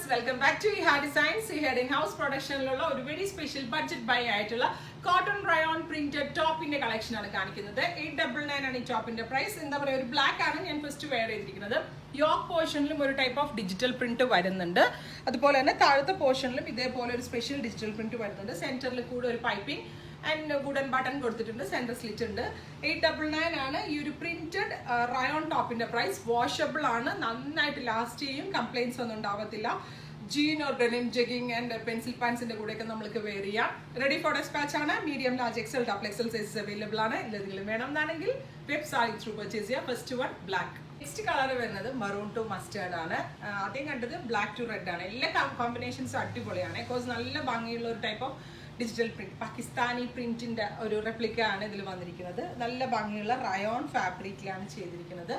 welcome back to Iha Designs. Iha in-house production ലുള്ള ഒരു very special budget buy ആയിട്ടുള്ള cotton rayon printed ടോപ്പിന്റെ collection ആണ് കാണിക്കുന്നത്. 899 ആണ് ഈ ടോപ്പിന്റെ പ്രൈസ്. എന്താ പറയുക, ഒരു ബ്ലാക്ക് ആണ് ഞാൻ ഫസ്റ്റ് വെയർ ചെയ്തിരിക്കുന്നത്. യോക്ക് പോർഷനിലും ഒരു ടൈപ്പ് ഓഫ് ഡിജിറ്റൽ പ്രിന്റ് വരുന്നുണ്ട്. അതുപോലെ തന്നെ താഴത്തെ പോർഷനിലും ഇതേപോലെ ഒരു സ്പെഷ്യൽ ഡിജിറ്റൽ പ്രിന്റ് വരുന്നുണ്ട്. സെന്ററിൽ കൂടെ ഒരു പൈപ്പിംഗ് ആൻഡ് വുഡൻ ബട്ടൺ കൊടുത്തിട്ടുണ്ട്. സെന്റർ സ്ലിറ്റ് ഉണ്ട്. 899 ആണ് ഈ ഒരു പ്രിന്റഡ് റയോൺ ടോപ്പിന്റെ പ്രൈസ്. വാഷബിൾ ആണ്, നന്നായിട്ട് ലാസ്റ്റ് ചെയ്യും, കംപ്ലൈൻസ് ഒന്നും ഉണ്ടാവത്തില്ല. Jean or denim jegging and pencil പാൻസിന്റെ കൂടെയൊക്കെ നമുക്ക് വെയർ ചെയ്യാം. റെഡി ഫോർ ഡെസ്പാച്ച് ആണ്. Medium, large, XL, double XL sizes available ആണ്. എന്തെങ്കിലും വേണം എന്നാണെങ്കിൽ വെബ്സൈറ്റ് ത്രൂ പർച്ചേസ് ചെയ്യാം. First one black. Next colour വരുന്നത് മറൂൺ ടു മസ്റ്റേർഡ് ആണ്. ആദ്യം കണ്ടത് ബ്ലാക്ക് ടു റെഡ് ആണ്. എല്ലാ കോമ്പിനേഷൻസും അടിപൊളിയാണ്. ബിക്കോസ് നല്ല ഭംഗിയുള്ള ഒരു type of digital print, Pakistani പ്രിന്റിന്റെ ഒരു റെപ്ലിക്ക ആണ് ഇതിൽ വന്നിരിക്കുന്നത്. നല്ല ഭംഗിയുള്ള റയോൺ ഫാബ്രിക്കിലാണ് ചെയ്തിരിക്കുന്നത്.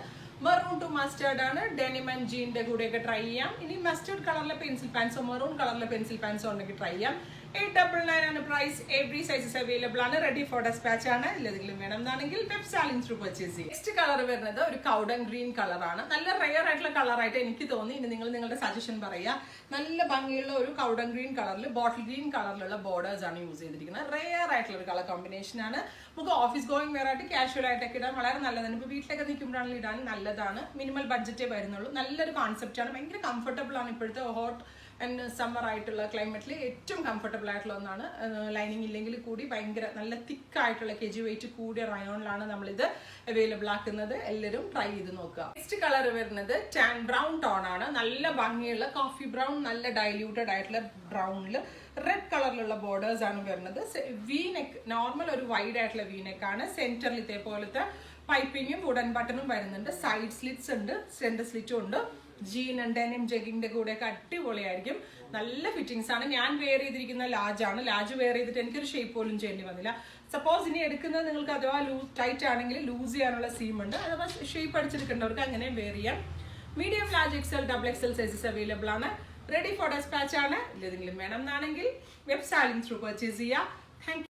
മെറൂൺ ടു മസ്റ്റേർഡ് ആണ്. ഡെനിം ആൻഡ് ജീന്റെ കൂടെയൊക്കെ ട്രൈ ചെയ്യാം. ഇനി മസ്റ്റേർഡ് കളറിലെ പെൻസിൽ പാൻസോ മെറൂൺ കളറിലെ പെൻസിൽ പാൻസോ ഉണ്ടെങ്കിൽ ട്രൈ ചെയ്യാം. 899 ആണ് പ്രൈസ്. എവറി സൈസസ് അവൈലബിൾ ആണ്. റെഡി ഫോർ ഡെസ്പാച്ച് ആണ്. എന്തെങ്കിലും വേണം എന്നാണെങ്കിൽ വെബ് സാലിംഗ് ത്രൂ പർച്ചേസ് ചെയ്യും. നെക്സ്റ്റ് കളർ വരുന്നത് ഒരു കൗഡൻ ഗ്രീൻ കളറാണ്. നല്ല റെയർ ആയിട്ടുള്ള കളറായിട്ട് എനിക്ക് തോന്നി. ഇനി നിങ്ങൾ നിങ്ങളുടെ സജഷൻ പറയുക. നല്ല ഭംഗിയുള്ള ഒരു കൗഡൻ ഗ്രീൻ കളറിൽ ബോട്ടിൽ ഗ്രീൻ കളറിലുള്ള ബോർഡേഴ്സ് ആണ് യൂസ് ചെയ്തിരിക്കുന്നത്. റെയർ ആയിട്ടുള്ള ഒരു കളർ കോമ്പിനേഷൻ ആണ്. നമുക്ക് ഓഫീസ് ഗോയിങ് വെയർ ആയിട്ട് കാഷ്വൽ ആയിട്ടൊക്കെ ഇടാൻ വളരെ നല്ലതാണ്. ഇപ്പോൾ വീട്ടിലൊക്കെ നിൽക്കുമ്പോഴാണെങ്കിൽ ഇടാൻ നല്ലതാണ്. മിനിമൽ ബഡ്ജറ്റേ വരുന്നുള്ളൂ. നല്ലൊരു കോൺസെപ്റ്റ് ആണ്. ഭയങ്കര കംഫർട്ടബിൾ ആണ്. ഇപ്പോഴത്തെ ഹോട്ട് ആൻഡ് സമ്മർ ആയിട്ടുള്ള ക്ലൈമറ്റിൽ ഏറ്റവും കംഫർട്ടബിൾ ആയിട്ടുള്ള ഒന്നാണ്. ലൈനിങ് ഇല്ലെങ്കിൽ കൂടി ഭയങ്കര നല്ല തിക്കായിട്ടുള്ള kg വെയിറ്റ് കൂടിയ റയോണിലാണ് നമ്മളിത് അവൈലബിൾ ആക്കുന്നത്. എല്ലാവരും ട്രൈ ചെയ്ത് നോക്കുക. നെക്സ്റ്റ് കളർ വരുന്നത് ടാൻ ബ്രൗൺ ടോൺ ആണ്. നല്ല ഭംഗിയുള്ള കോഫി ബ്രൗൺ, നല്ല ഡൈല്യൂട്ടഡ് ആയിട്ടുള്ള ബ്രൗണിൽ റെഡ് കളറിലുള്ള ബോർഡേഴ്സ് ആണ് വരുന്നത്. വി നെക്ക്, നോർമൽ ഒരു വൈഡ് ആയിട്ടുള്ള വി നെക്ക് ആണ്. സെന്ററിൽ ഇതേപോലത്തെ പൈപ്പിങ്ങും വുഡൻ ബട്ടണും വരുന്നുണ്ട്. സൈഡ് സ്ലിറ്റ്സ് ഉണ്ട്, സെന്റർ സ്ലിറ്റും ഉണ്ട്. ജീൻ ആൻഡ് ഡെനിം ജെഗിങ്ങിന്റെ കൂടെയൊക്കെ അടിപൊളിയായിരിക്കും. നല്ല ഫിറ്റിംഗ്സ് ആണ്. ഞാൻ വെയർ ചെയ്തിരിക്കുന്ന ലാർജ് ആണ്. ലാർജ് വെയർ ചെയ്തിട്ട് എനിക്കൊരു ഷേപ്പ് പോലും ചെയ്യേണ്ടി വന്നില്ല. സപ്പോസ് ഇനി എടുക്കുന്നത് നിങ്ങൾക്ക് അഥവാ ടൈറ്റ് ആണെങ്കിൽ ലൂസ് ചെയ്യാനുള്ള സീം ഉണ്ട്. അഥവാ ഷേപ്പ് അടിച്ചെടുക്കേണ്ടവർക്ക് അങ്ങനെ വെയർ ചെയ്യാം. Medium, large, XL, double XL sizes available ആണ്. റെഡി ഫോർ ഡെസ്പാച്ച് ആണ്. എന്തെങ്കിലും വേണം എന്നാണെങ്കിൽ വെബ് സാലിംഗ് ത്രൂ പർച്ചേസ് ചെയ്യാം. താങ്ക്